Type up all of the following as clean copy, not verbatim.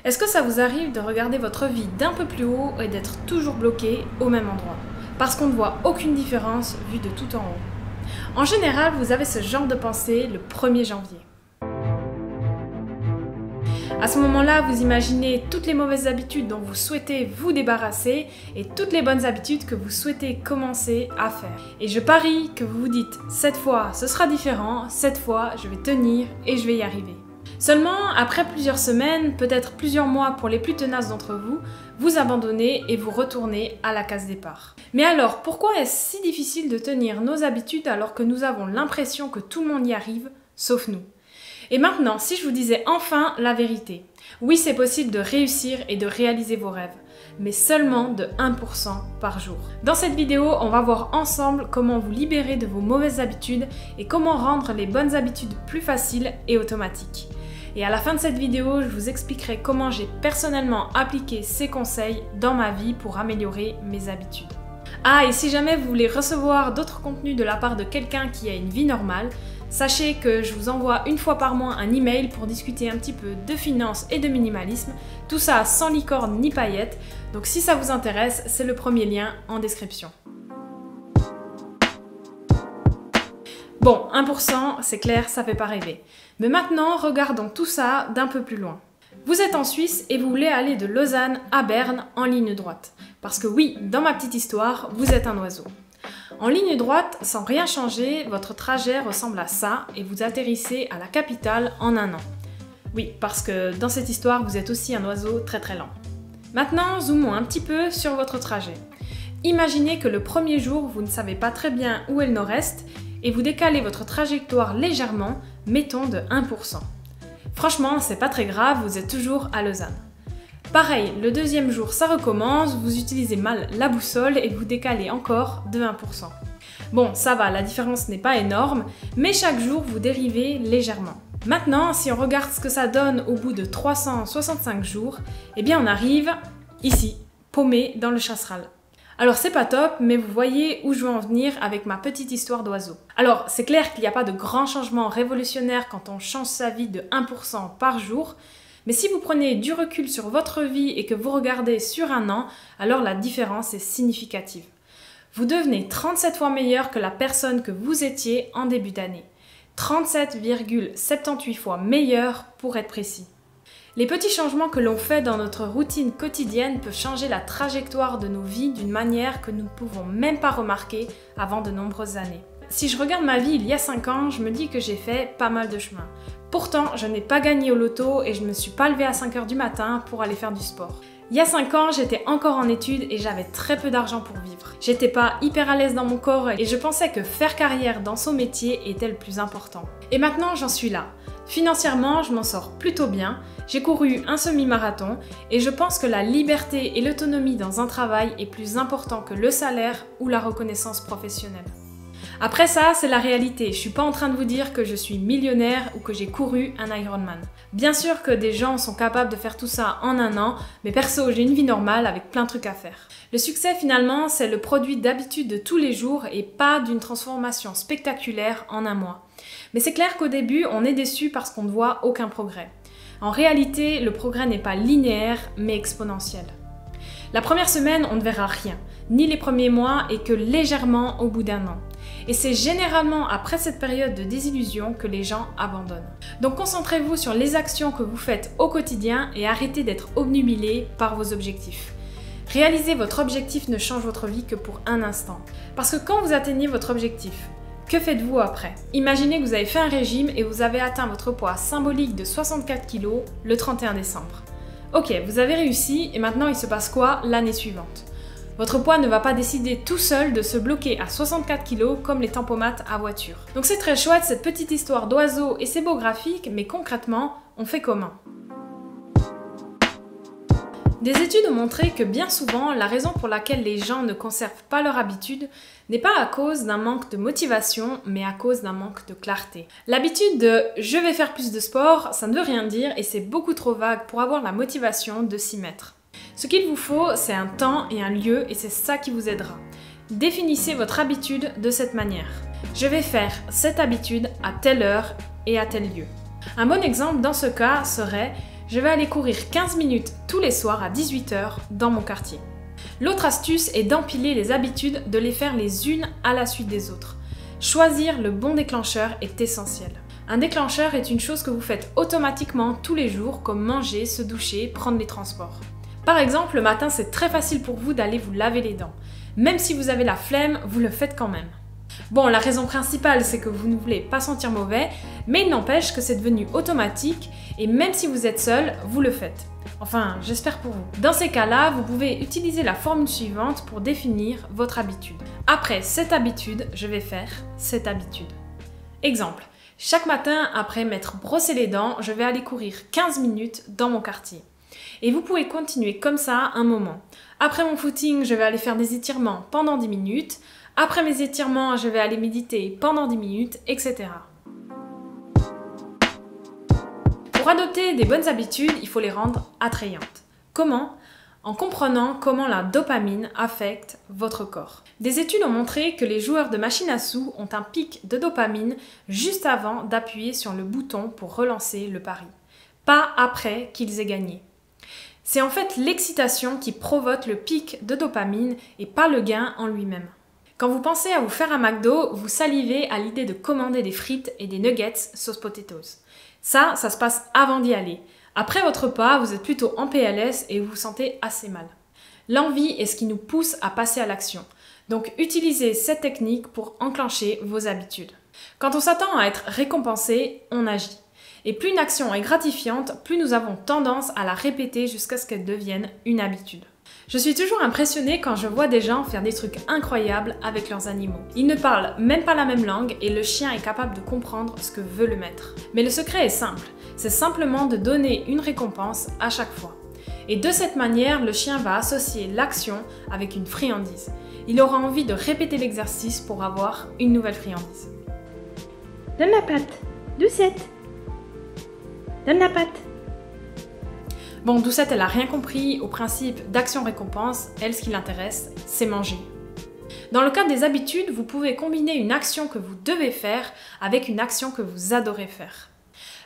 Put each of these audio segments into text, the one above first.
Est-ce que ça vous arrive de regarder votre vie d'un peu plus haut et d'être toujours bloqué au même endroit? Parce qu'on ne voit aucune différence vue de tout en haut. En général, vous avez ce genre de pensée le 1er janvier. À ce moment-là, vous imaginez toutes les mauvaises habitudes dont vous souhaitez vous débarrasser et toutes les bonnes habitudes que vous souhaitez commencer à faire. Et je parie que vous vous dites, cette fois ce sera différent, cette fois je vais tenir et je vais y arriver. Seulement, après plusieurs semaines, peut-être plusieurs mois pour les plus tenaces d'entre vous, vous abandonnez et vous retournez à la case départ. Mais alors, pourquoi est-ce si difficile de tenir nos habitudes alors que nous avons l'impression que tout le monde y arrive, sauf nous? Et maintenant, si je vous disais enfin la vérité, oui, c'est possible de réussir et de réaliser vos rêves, mais seulement de 1% par jour. Dans cette vidéo, on va voir ensemble comment vous libérer de vos mauvaises habitudes et comment rendre les bonnes habitudes plus faciles et automatiques. Et à la fin de cette vidéo, je vous expliquerai comment j'ai personnellement appliqué ces conseils dans ma vie pour améliorer mes habitudes. Ah, et si jamais vous voulez recevoir d'autres contenus de la part de quelqu'un qui a une vie normale, sachez que je vous envoie une fois par mois un email pour discuter un petit peu de finances et de minimalisme, tout ça sans licorne ni paillettes, donc si ça vous intéresse, c'est le premier lien en description. Bon, 1%, c'est clair, ça fait pas rêver. Mais maintenant, regardons tout ça d'un peu plus loin. Vous êtes en Suisse et vous voulez aller de Lausanne à Berne en ligne droite. Parce que oui, dans ma petite histoire, vous êtes un oiseau. En ligne droite, sans rien changer, votre trajet ressemble à ça et vous atterrissez à la capitale en un an. Oui, parce que dans cette histoire, vous êtes aussi un oiseau très très lent. Maintenant, zoomons un petit peu sur votre trajet. Imaginez que le premier jour, vous ne savez pas très bien où est le nord-est et vous décalez votre trajectoire légèrement, mettons de 1%. Franchement, c'est pas très grave, vous êtes toujours à Lausanne. Pareil, le deuxième jour, ça recommence, vous utilisez mal la boussole et vous décalez encore de 1%. Bon, ça va, la différence n'est pas énorme, mais chaque jour, vous dérivez légèrement. Maintenant, si on regarde ce que ça donne au bout de 365 jours, eh bien on arrive ici, paumé dans le chasseral. Alors c'est pas top, mais vous voyez où je veux en venir avec ma petite histoire d'oiseau. Alors c'est clair qu'il n'y a pas de grand changement révolutionnaire quand on change sa vie de 1% par jour, mais si vous prenez du recul sur votre vie et que vous regardez sur un an, alors la différence est significative. Vous devenez 37 fois meilleur que la personne que vous étiez en début d'année. 37,78 fois meilleur pour être précis. Les petits changements que l'on fait dans notre routine quotidienne peuvent changer la trajectoire de nos vies d'une manière que nous ne pouvons même pas remarquer avant de nombreuses années. Si je regarde ma vie il y a 5 ans, je me dis que j'ai fait pas mal de chemin. Pourtant, je n'ai pas gagné au loto et je ne me suis pas levée à 5 h du matin pour aller faire du sport. Il y a 5 ans, j'étais encore en études et j'avais très peu d'argent pour vivre. J'étais pas hyper à l'aise dans mon corps et je pensais que faire carrière dans son métier était le plus important. Et maintenant, j'en suis là. Financièrement, je m'en sors plutôt bien, j'ai couru un semi-marathon et je pense que la liberté et l'autonomie dans un travail est plus important que le salaire ou la reconnaissance professionnelle. Après ça, c'est la réalité. Je suis pas en train de vous dire que je suis millionnaire ou que j'ai couru un Ironman. Bien sûr que des gens sont capables de faire tout ça en un an, mais perso, j'ai une vie normale avec plein de trucs à faire. Le succès, finalement, c'est le produit d'habitudes de tous les jours et pas d'une transformation spectaculaire en un mois. Mais c'est clair qu'au début, on est déçu parce qu'on ne voit aucun progrès. En réalité, le progrès n'est pas linéaire, mais exponentiel. La première semaine, on ne verra rien, ni les premiers mois et que légèrement au bout d'un an. Et c'est généralement après cette période de désillusion que les gens abandonnent. Donc concentrez-vous sur les actions que vous faites au quotidien et arrêtez d'être obnubilés par vos objectifs. Réaliser votre objectif ne change votre vie que pour un instant. Parce que quand vous atteignez votre objectif, que faites-vous après? Imaginez que vous avez fait un régime et vous avez atteint votre poids symbolique de 64 kg le 31 décembre. Ok, vous avez réussi et maintenant il se passe quoi l'année suivante? Votre poids ne va pas décider tout seul de se bloquer à 64 kg comme les tempomates à voiture. Donc c'est très chouette cette petite histoire d'oiseau et c'est beau graphique, mais concrètement, on fait comment? Des études ont montré que bien souvent, la raison pour laquelle les gens ne conservent pas leur habitude n'est pas à cause d'un manque de motivation, mais à cause d'un manque de clarté. L'habitude de « je vais faire plus de sport », ça ne veut rien dire et c'est beaucoup trop vague pour avoir la motivation de s'y mettre. Ce qu'il vous faut, c'est un temps et un lieu et c'est ça qui vous aidera. Définissez votre habitude de cette manière. Je vais faire cette habitude à telle heure et à tel lieu. Un bon exemple dans ce cas serait Je vais aller courir 15 minutes tous les soirs à 18 h dans mon quartier. L'autre astuce est d'empiler les habitudes, de les faire les unes à la suite des autres. Choisir le bon déclencheur est essentiel. Un déclencheur est une chose que vous faites automatiquement tous les jours, comme manger, se doucher, prendre les transports. Par exemple, le matin, c'est très facile pour vous d'aller vous laver les dents. Même si vous avez la flemme, vous le faites quand même. Bon, la raison principale, c'est que vous ne voulez pas sentir mauvais, mais il n'empêche que c'est devenu automatique et même si vous êtes seul, vous le faites. Enfin, j'espère pour vous. Dans ces cas-là, vous pouvez utiliser la formule suivante pour définir votre habitude. Après cette habitude, je vais faire cette habitude. Exemple. Chaque matin, après m'être brossé les dents, je vais aller courir 15 minutes dans mon quartier. Et vous pouvez continuer comme ça un moment. Après mon footing, je vais aller faire des étirements pendant 10 minutes. Après mes étirements, je vais aller méditer pendant 10 minutes, etc. Pour adopter des bonnes habitudes, il faut les rendre attrayantes. Comment ? En comprenant comment la dopamine affecte votre corps. Des études ont montré que les joueurs de machine à sous ont un pic de dopamine juste avant d'appuyer sur le bouton pour relancer le pari, pas après qu'ils aient gagné. C'est en fait l'excitation qui provoque le pic de dopamine et pas le gain en lui-même. Quand vous pensez à vous faire un McDo, vous salivez à l'idée de commander des frites et des nuggets sauce potatoes. Ça se passe avant d'y aller. Après votre repas, vous êtes plutôt en PLS et vous vous sentez assez mal. L'envie est ce qui nous pousse à passer à l'action. Donc utilisez cette technique pour enclencher vos habitudes. Quand on s'attend à être récompensé, on agit. Et plus une action est gratifiante, plus nous avons tendance à la répéter jusqu'à ce qu'elle devienne une habitude. Je suis toujours impressionnée quand je vois des gens faire des trucs incroyables avec leurs animaux. Ils ne parlent même pas la même langue et le chien est capable de comprendre ce que veut le maître. Mais le secret est simple, c'est simplement de donner une récompense à chaque fois. Et de cette manière, le chien va associer l'action avec une friandise. Il aura envie de répéter l'exercice pour avoir une nouvelle friandise. Donne la patte, Doucette. Donne la patte. Bon, Doucette, elle a rien compris au principe d'action-récompense. Elle, ce qui l'intéresse, c'est manger. Dans le cadre des habitudes, vous pouvez combiner une action que vous devez faire avec une action que vous adorez faire.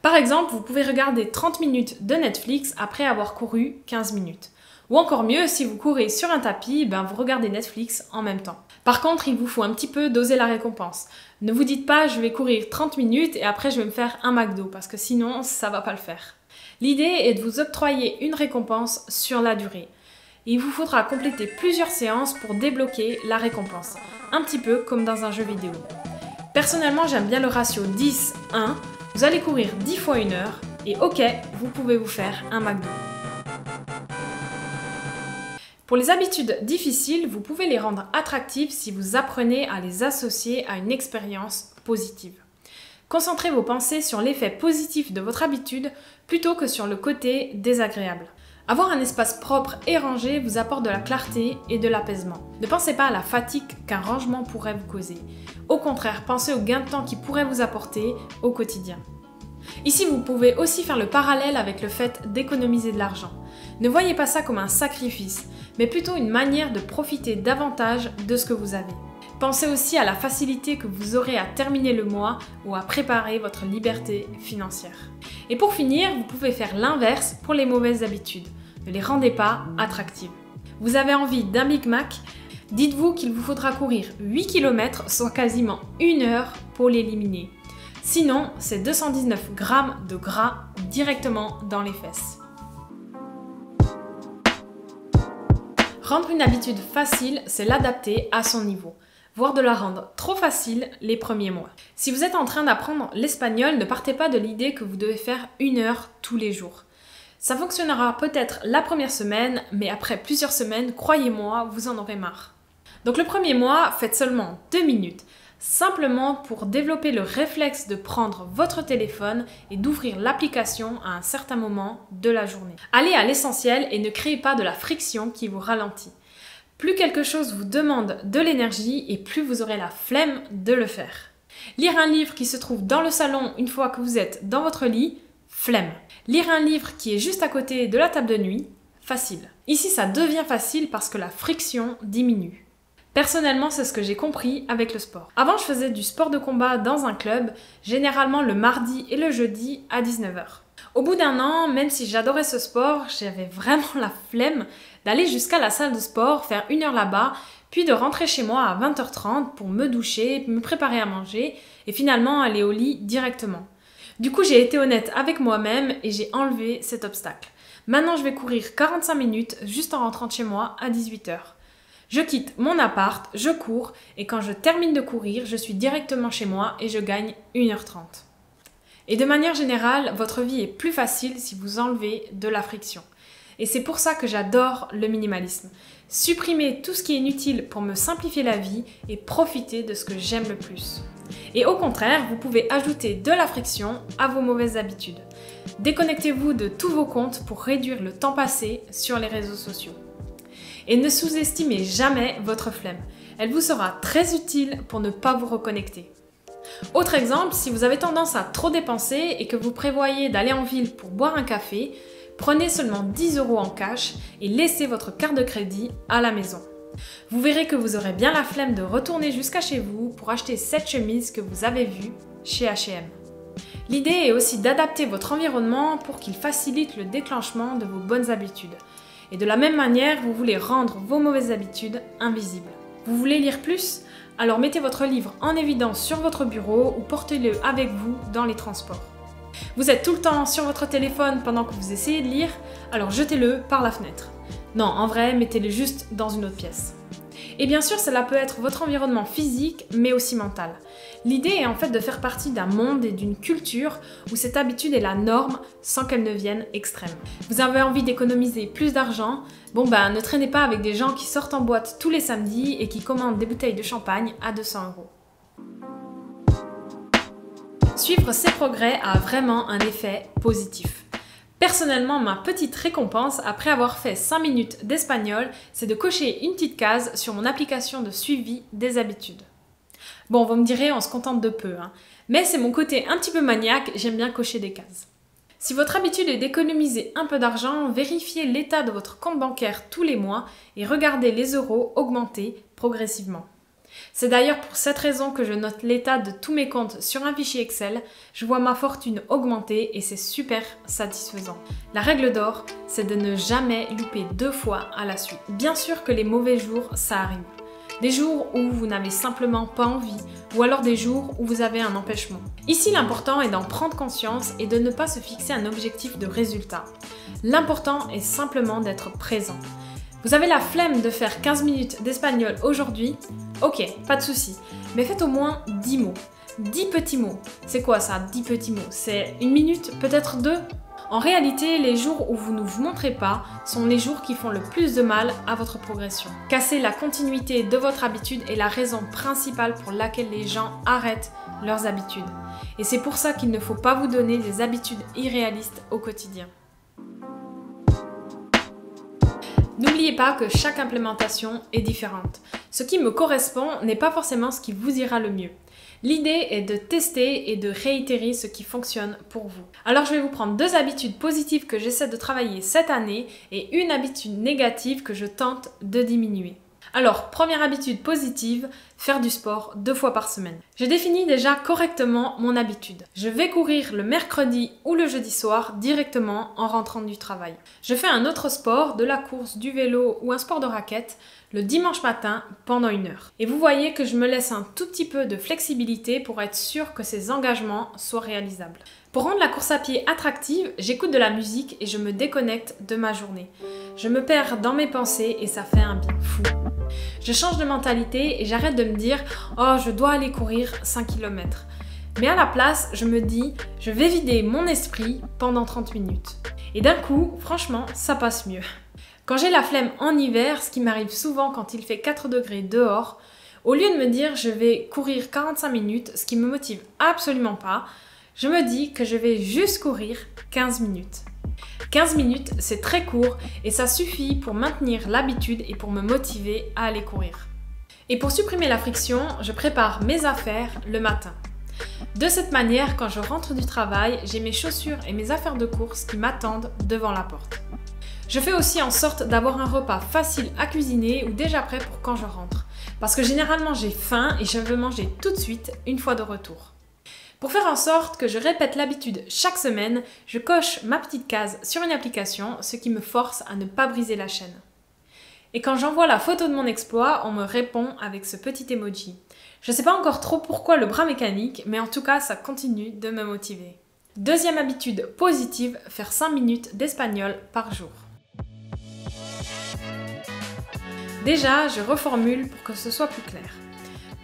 Par exemple, vous pouvez regarder 30 minutes de Netflix après avoir couru 15 minutes. Ou encore mieux, si vous courez sur un tapis, vous regardez Netflix en même temps. Par contre, il vous faut un petit peu doser la récompense. Ne vous dites pas, je vais courir 30 minutes et après je vais me faire un McDo, parce que sinon, ça va pas le faire. L'idée est de vous octroyer une récompense sur la durée. Il vous faudra compléter plusieurs séances pour débloquer la récompense, un petit peu comme dans un jeu vidéo. Personnellement, j'aime bien le ratio 10-1. Vous allez courir 10 fois 1 heure et ok, vous pouvez vous faire un McDo. Pour les habitudes difficiles, vous pouvez les rendre attractives si vous apprenez à les associer à une expérience positive. Concentrez vos pensées sur l'effet positif de votre habitude plutôt que sur le côté désagréable. Avoir un espace propre et rangé vous apporte de la clarté et de l'apaisement. Ne pensez pas à la fatigue qu'un rangement pourrait vous causer. Au contraire, pensez au gain de temps qu'il pourrait vous apporter au quotidien. Ici, vous pouvez aussi faire le parallèle avec le fait d'économiser de l'argent. Ne voyez pas ça comme un sacrifice, mais plutôt une manière de profiter davantage de ce que vous avez. Pensez aussi à la facilité que vous aurez à terminer le mois ou à préparer votre liberté financière. Et pour finir, vous pouvez faire l'inverse pour les mauvaises habitudes. Ne les rendez pas attractives. Vous avez envie d'un Big Mac ? Dites-vous qu'il vous faudra courir 8 km, soit quasiment 1 heure pour l'éliminer. Sinon, c'est 219 grammes de gras directement dans les fesses. Rendre une habitude facile, c'est l'adapter à son niveau, voire de la rendre trop facile les premiers mois. Si vous êtes en train d'apprendre l'espagnol, ne partez pas de l'idée que vous devez faire 1 heure tous les jours. Ça fonctionnera peut-être la première semaine, mais après plusieurs semaines, croyez-moi, vous en aurez marre. Donc le premier mois, faites seulement 2 minutes, simplement pour développer le réflexe de prendre votre téléphone et d'ouvrir l'application à un certain moment de la journée. Allez à l'essentiel et ne créez pas de la friction qui vous ralentit. Plus quelque chose vous demande de l'énergie et plus vous aurez la flemme de le faire. Lire un livre qui se trouve dans le salon une fois que vous êtes dans votre lit, flemme. Lire un livre qui est juste à côté de la table de nuit, facile. Ici, ça devient facile parce que la friction diminue. Personnellement, c'est ce que j'ai compris avec le sport. Avant, je faisais du sport de combat dans un club, généralement le mardi et le jeudi à 19 h. Au bout d'un an, même si j'adorais ce sport, j'avais vraiment la flemme d'aller jusqu'à la salle de sport, faire 1 heure là-bas, puis de rentrer chez moi à 20 h 30 pour me doucher, me préparer à manger et finalement aller au lit directement. Du coup, j'ai été honnête avec moi-même et j'ai enlevé cet obstacle. Maintenant, je vais courir 45 minutes juste en rentrant de chez moi à 18 h. Je quitte mon appart, je cours et quand je termine de courir, je suis directement chez moi et je gagne 1 h 30. Et de manière générale, votre vie est plus facile si vous enlevez de la friction. Et c'est pour ça que j'adore le minimalisme. Supprimer tout ce qui est inutile pour me simplifier la vie et profiter de ce que j'aime le plus. Et au contraire, vous pouvez ajouter de la friction à vos mauvaises habitudes. Déconnectez-vous de tous vos comptes pour réduire le temps passé sur les réseaux sociaux. Et ne sous-estimez jamais votre flemme. Elle vous sera très utile pour ne pas vous reconnecter. Autre exemple, si vous avez tendance à trop dépenser et que vous prévoyez d'aller en ville pour boire un café, prenez seulement 10 € en cash et laissez votre carte de crédit à la maison. Vous verrez que vous aurez bien la flemme de retourner jusqu'à chez vous pour acheter cette chemise que vous avez vue chez H&M. L'idée est aussi d'adapter votre environnement pour qu'il facilite le déclenchement de vos bonnes habitudes. Et de la même manière, vous voulez rendre vos mauvaises habitudes invisibles. Vous voulez lire plus ? Alors mettez votre livre en évidence sur votre bureau ou portez-le avec vous dans les transports. Vous êtes tout le temps sur votre téléphone pendant que vous essayez de lire, alors jetez-le par la fenêtre. Non, en vrai, mettez-le juste dans une autre pièce. Et bien sûr, cela peut être votre environnement physique, mais aussi mental. L'idée est en fait de faire partie d'un monde et d'une culture où cette habitude est la norme sans qu'elle ne vienne extrême. Vous avez envie d'économiser plus d'argent ? Ne traînez pas avec des gens qui sortent en boîte tous les samedis et qui commandent des bouteilles de champagne à 200 €. Suivre ces progrès a vraiment un effet positif. Personnellement, ma petite récompense après avoir fait 5 minutes d'espagnol, c'est de cocher une petite case sur mon application de suivi des habitudes. Bon, vous me direz, on se contente de peu, mais c'est mon côté un petit peu maniaque, j'aime bien cocher des cases. Si votre habitude est d'économiser un peu d'argent, vérifiez l'état de votre compte bancaire tous les mois et regardez les euros augmenter progressivement. C'est d'ailleurs pour cette raison que je note l'état de tous mes comptes sur un fichier Excel. Je vois ma fortune augmenter et c'est super satisfaisant. La règle d'or, c'est de ne jamais louper 2 fois à la suite. Bien sûr que les mauvais jours, ça arrive. Des jours où vous n'avez simplement pas envie ou alors des jours où vous avez un empêchement. Ici, l'important est d'en prendre conscience et de ne pas se fixer un objectif de résultat. L'important est simplement d'être présent. Vous avez la flemme de faire 15 minutes d'espagnol aujourd'hui ? Ok, pas de souci. Mais faites au moins 10 mots. 10 petits mots. C'est quoi ça, 10 petits mots ? C'est 1 minute, peut-être 2 ? En réalité, les jours où vous ne vous montrez pas sont les jours qui font le plus de mal à votre progression. Casser la continuité de votre habitude est la raison principale pour laquelle les gens arrêtent leurs habitudes. Et c'est pour ça qu'il ne faut pas vous donner des habitudes irréalistes au quotidien. N'oubliez pas que chaque implémentation est différente. Ce qui me correspond n'est pas forcément ce qui vous ira le mieux. L'idée est de tester et de réitérer ce qui fonctionne pour vous. Alors je vais vous prendre 2 habitudes positives que j'essaie de travailler cette année et une habitude négative que je tente de diminuer. Alors, première habitude positive, faire du sport 2 fois par semaine. J'ai défini déjà correctement mon habitude. Je vais courir le mercredi ou le jeudi soir directement en rentrant du travail. Je fais un autre sport, de la course, du vélo ou un sport de raquette, le dimanche matin pendant 1 heure. Et vous voyez que je me laisse un tout petit peu de flexibilité pour être sûre que ces engagements soient réalisables. Pour rendre la course à pied attractive, j'écoute de la musique et je me déconnecte de ma journée. Je me perds dans mes pensées et ça fait un bien fou. Je change de mentalité et j'arrête de me dire « Oh, je dois aller courir 5 km ». Mais à la place, je me dis « Je vais vider mon esprit pendant 30 minutes ». Et d'un coup, franchement, ça passe mieux. Quand j'ai la flemme en hiver, ce qui m'arrive souvent quand il fait 4 degrés dehors, au lieu de me dire « Je vais courir 45 minutes », ce qui me motive absolument pas, je me dis que je vais juste courir 15 minutes. 15 minutes, c'est très court et ça suffit pour maintenir l'habitude et pour me motiver à aller courir. Et pour supprimer la friction, je prépare mes affaires le matin. De cette manière, quand je rentre du travail, j'ai mes chaussures et mes affaires de course qui m'attendent devant la porte. Je fais aussi en sorte d'avoir un repas facile à cuisiner ou déjà prêt pour quand je rentre. Parce que généralement j'ai faim et je veux manger tout de suite une fois de retour. Pour faire en sorte que je répète l'habitude chaque semaine, je coche ma petite case sur une application, ce qui me force à ne pas briser la chaîne. Et quand j'envoie la photo de mon exploit, on me répond avec ce petit emoji. Je ne sais pas encore trop pourquoi le bras mécanique, mais en tout cas ça continue de me motiver. Deuxième habitude positive, faire 5 minutes d'espagnol par jour. Déjà, je reformule pour que ce soit plus clair.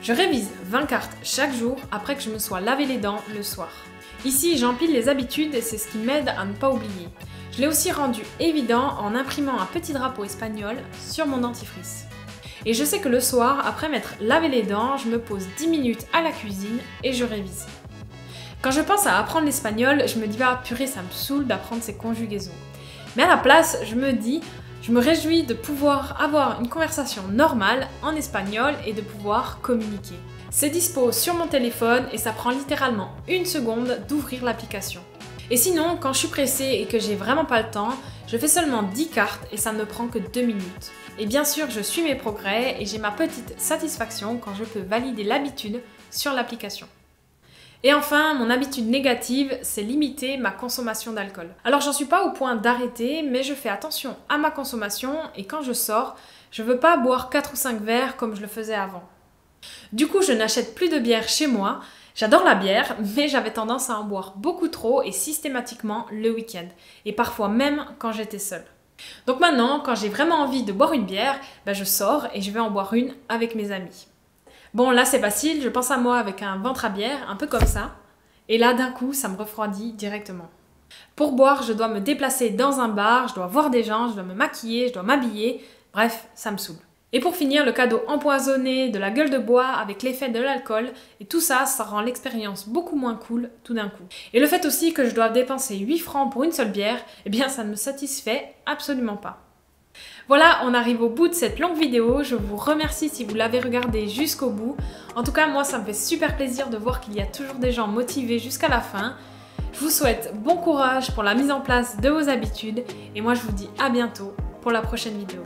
Je révise 20 cartes chaque jour après que je me sois lavé les dents le soir. Ici, j'empile les habitudes et c'est ce qui m'aide à ne pas oublier. Je l'ai aussi rendu évident en imprimant un petit drapeau espagnol sur mon dentifrice. Et je sais que le soir, après m'être lavé les dents, je me pose 10 minutes à la cuisine et je révise. Quand je pense à apprendre l'espagnol, je me dis bah purée, ça me saoule d'apprendre ces conjugaisons. Mais à la place, je me réjouis de pouvoir avoir une conversation normale en espagnol et de pouvoir communiquer. C'est dispo sur mon téléphone et ça prend littéralement 1 seconde d'ouvrir l'application. Et sinon, quand je suis pressée et que j'ai vraiment pas le temps, je fais seulement 10 cartes et ça ne me prend que 2 minutes. Et bien sûr, je suis mes progrès et j'ai ma petite satisfaction quand je peux valider l'habitude sur l'application. Et enfin, mon habitude négative, c'est limiter ma consommation d'alcool. Alors j'en suis pas au point d'arrêter, mais je fais attention à ma consommation et quand je sors, je veux pas boire 4 ou 5 verres comme je le faisais avant. Du coup, je n'achète plus de bière chez moi. J'adore la bière, mais j'avais tendance à en boire beaucoup trop et systématiquement le week-end. Et parfois même quand j'étais seule. Donc maintenant, quand j'ai vraiment envie de boire une bière, je sors et je vais en boire une avec mes amis. Bon, là c'est facile, je pense à moi avec un ventre à bière, un peu comme ça. Et là, d'un coup, ça me refroidit directement. Pour boire, je dois me déplacer dans un bar, je dois voir des gens, je dois me maquiller, je dois m'habiller. Bref, ça me saoule. Et pour finir, le cadeau empoisonné, de la gueule de bois avec l'effet de l'alcool, et tout ça, ça rend l'expérience beaucoup moins cool tout d'un coup. Et le fait aussi que je dois dépenser 8 francs pour une seule bière, eh bien ça ne me satisfait absolument pas. Voilà, on arrive au bout de cette longue vidéo, je vous remercie si vous l'avez regardée jusqu'au bout. En tout cas, moi ça me fait super plaisir de voir qu'il y a toujours des gens motivés jusqu'à la fin. Je vous souhaite bon courage pour la mise en place de vos habitudes, et moi je vous dis à bientôt pour la prochaine vidéo.